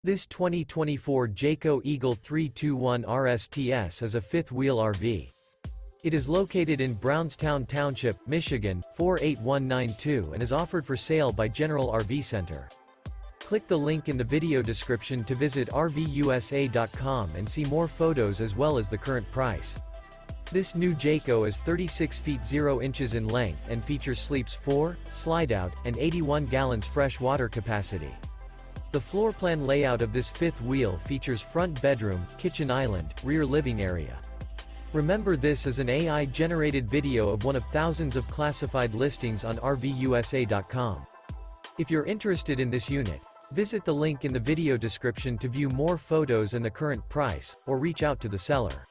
This 2024 Jayco Eagle 321 RSTS is a fifth-wheel RV. It is located in Brownstown Township, Michigan, 48192 and is offered for sale by General RV Center. Click the link in the video description to visit RVUSA.com and see more photos as well as the current price. This new Jayco is 36 feet 0 inches in length and features sleeps 4, Slideout, and 81 gallons fresh water capacity. The floor plan layout of this fifth wheel features front bedroom, kitchen island, rear living area. Remember, this is an AI-generated video of one of thousands of classified listings on RVUSA.com. If you're interested in this unit, visit the link in the video description to view more photos and the current price, or reach out to the seller.